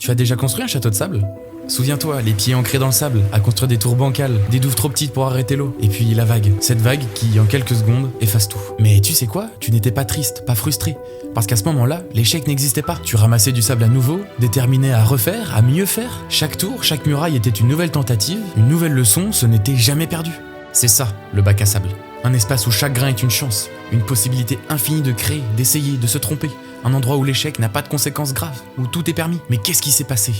Tu as déjà construit un château de sable? Souviens-toi, les pieds ancrés dans le sable, à construire des tours bancales, des douves trop petites pour arrêter l'eau, et puis la vague. Cette vague qui, en quelques secondes, efface tout. Mais tu sais quoi? Tu n'étais pas triste, pas frustré. Parce qu'à ce moment-là, l'échec n'existait pas. Tu ramassais du sable à nouveau, déterminé à refaire, à mieux faire. Chaque tour, chaque muraille était une nouvelle tentative, une nouvelle leçon, ce n'était jamais perdu. C'est ça, le bac à sable. Un espace où chaque grain est une chance, une possibilité infinie de créer, d'essayer, de se tromper. Un endroit où l'échec n'a pas de conséquences graves, où tout est permis. Mais qu'est-ce qui s'est passé?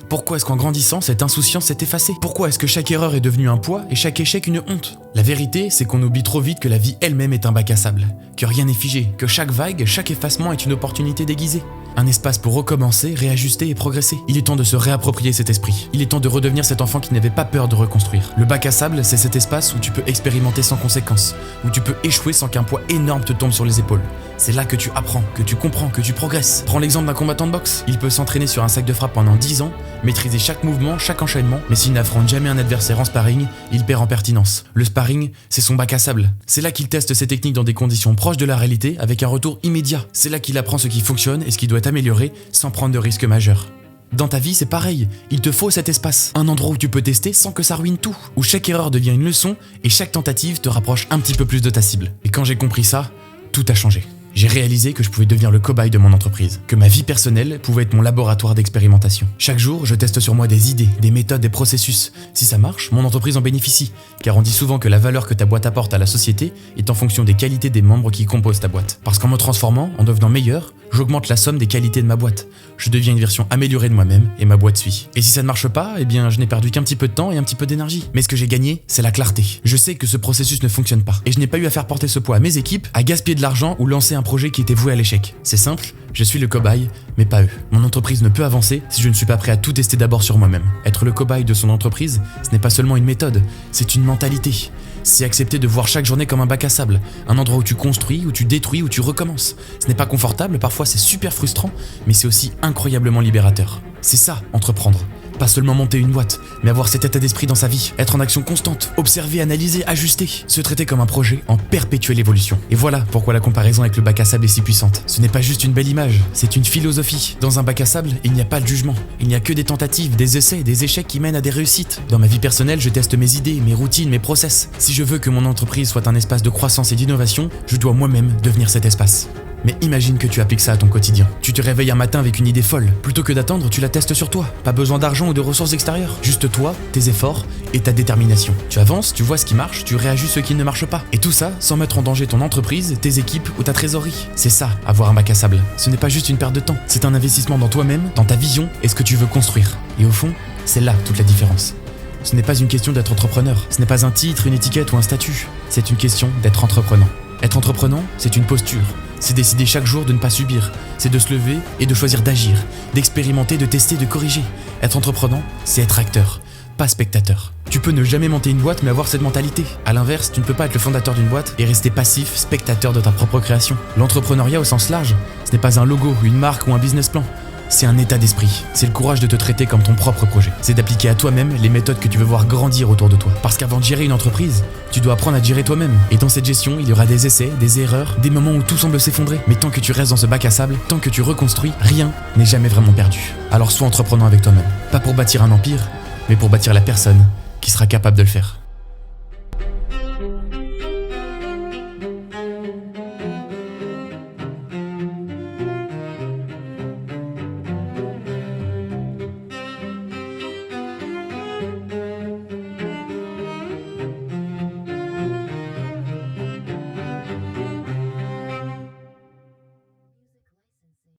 Pourquoi est-ce qu'en grandissant, cette insouciance s'est effacée? Pourquoi est-ce que chaque erreur est devenue un poids et chaque échec une honte? La vérité, c'est qu'on oublie trop vite que la vie elle-même est un bac à sable, que rien n'est figé, que chaque vague, chaque effacement est une opportunité déguisée. Un espace pour recommencer, réajuster et progresser. Il est temps de se réapproprier cet esprit. Il est temps de redevenir cet enfant qui n'avait pas peur de reconstruire. Le bac à sable, c'est cet espace où tu peux expérimenter sans conséquence, où tu peux échouer sans qu'un poids énorme te tombe sur les épaules. C'est là que tu apprends, que tu comprends, que tu progresses. Prends l'exemple d'un combattant de boxe. Il peut s'entraîner sur un sac de frappe pendant 10 ans, maîtriser chaque mouvement, chaque enchaînement, mais s'il n'affronte jamais un adversaire en sparring, il perd en pertinence. Le sparring, c'est son bac à sable. C'est là qu'il teste ses techniques dans des conditions proches de la réalité, avec un retour immédiat. C'est là qu'il apprend ce qui fonctionne et ce qui doit être amélioré sans prendre de risques majeurs. Dans ta vie, c'est pareil. Il te faut cet espace. Un endroit où tu peux tester sans que ça ruine tout. Où chaque erreur devient une leçon et chaque tentative te rapproche un petit peu plus de ta cible. Et quand j'ai compris ça, tout a changé. J'ai réalisé que je pouvais devenir le cobaye de mon entreprise, que ma vie personnelle pouvait être mon laboratoire d'expérimentation. Chaque jour, je teste sur moi des idées, des méthodes, des processus. Si ça marche, mon entreprise en bénéficie, car on dit souvent que la valeur que ta boîte apporte à la société est en fonction des qualités des membres qui composent ta boîte. Parce qu'en me transformant, en devenant meilleur, j'augmente la somme des qualités de ma boîte. Je deviens une version améliorée de moi-même et ma boîte suit. Et si ça ne marche pas, eh bien je n'ai perdu qu'un petit peu de temps et un petit peu d'énergie. Mais ce que j'ai gagné, c'est la clarté. Je sais que ce processus ne fonctionne pas. Et je n'ai pas eu à faire porter ce poids à mes équipes, à gaspiller de l'argent ou lancer un projet qui était voué à l'échec. C'est simple, je suis le cobaye, mais pas eux. Mon entreprise ne peut avancer si je ne suis pas prêt à tout tester d'abord sur moi-même. Être le cobaye de son entreprise, ce n'est pas seulement une méthode, c'est une mentalité. C'est accepter de voir chaque journée comme un bac à sable, un endroit où tu construis, où tu détruis, où tu recommences. Ce n'est pas confortable, parfois c'est super frustrant, mais c'est aussi incroyablement libérateur. C'est ça, entreprendre. Pas seulement monter une boîte, mais avoir cet état d'esprit dans sa vie, être en action constante, observer, analyser, ajuster, se traiter comme un projet en perpétuelle évolution. Et voilà pourquoi la comparaison avec le bac à sable est si puissante. Ce n'est pas juste une belle image, c'est une philosophie. Dans un bac à sable, il n'y a pas de jugement, il n'y a que des tentatives, des essais, des échecs qui mènent à des réussites. Dans ma vie personnelle, je teste mes idées, mes routines, mes process. Si je veux que mon entreprise soit un espace de croissance et d'innovation, je dois moi-même devenir cet espace. Mais imagine que tu appliques ça à ton quotidien. Tu te réveilles un matin avec une idée folle. Plutôt que d'attendre, tu la testes sur toi. Pas besoin d'argent ou de ressources extérieures. Juste toi, tes efforts et ta détermination. Tu avances, tu vois ce qui marche, tu réajustes ce qui ne marche pas. Et tout ça sans mettre en danger ton entreprise, tes équipes ou ta trésorerie. C'est ça, avoir un bac à sable. Ce n'est pas juste une perte de temps. C'est un investissement dans toi-même, dans ta vision et ce que tu veux construire. Et au fond, c'est là toute la différence. Ce n'est pas une question d'être entrepreneur. Ce n'est pas un titre, une étiquette ou un statut. C'est une question d'être entreprenant. Être entreprenant, c'est une posture. C'est décider chaque jour de ne pas subir. C'est de se lever et de choisir d'agir, d'expérimenter, de tester, de corriger. Être entreprenant, c'est être acteur, pas spectateur. Tu peux ne jamais monter une boîte mais avoir cette mentalité. À l'inverse, tu ne peux pas être le fondateur d'une boîte et rester passif, spectateur de ta propre création. L'entrepreneuriat au sens large, ce n'est pas un logo, une marque ou un business plan. C'est un état d'esprit. C'est le courage de te traiter comme ton propre projet. C'est d'appliquer à toi-même les méthodes que tu veux voir grandir autour de toi. Parce qu'avant de gérer une entreprise, tu dois apprendre à gérer toi-même. Et dans cette gestion, il y aura des essais, des erreurs, des moments où tout semble s'effondrer. Mais tant que tu restes dans ce bac à sable, tant que tu reconstruis, rien n'est jamais vraiment perdu. Alors sois entreprenant avec toi-même. Pas pour bâtir un empire, mais pour bâtir la personne qui sera capable de le faire.